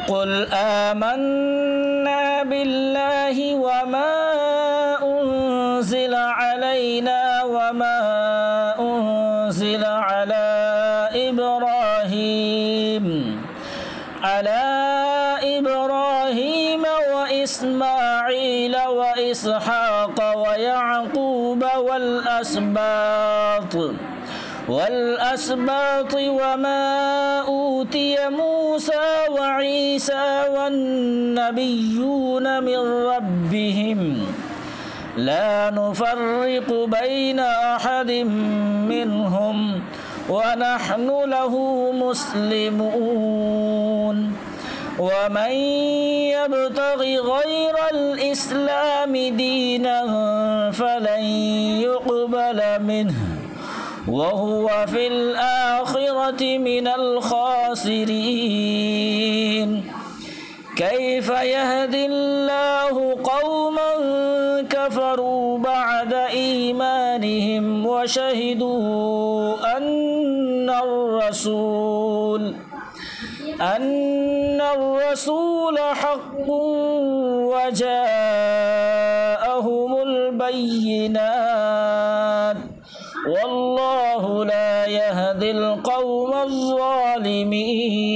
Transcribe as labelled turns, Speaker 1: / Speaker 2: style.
Speaker 1: قل آمنا بالله وما أنزل علينا وما أنزل على إبراهيم وإسماعيل وإسحاق ويعقوب والأسباط وما أوتي موسى وعيسى والنبيون من ربهم لا نفرق بين أحد منهم ونحن له مسلمون ومن يبتغ غير الإسلام دينا فلن يقبل منه وهو في الآخرة من الخاسرين كيف يهدي الله قوما كفروا بعد إيمانهم وشهدوا أن الرسول حق وجاءهم البينات والله لا يهدي القوم الظالمين.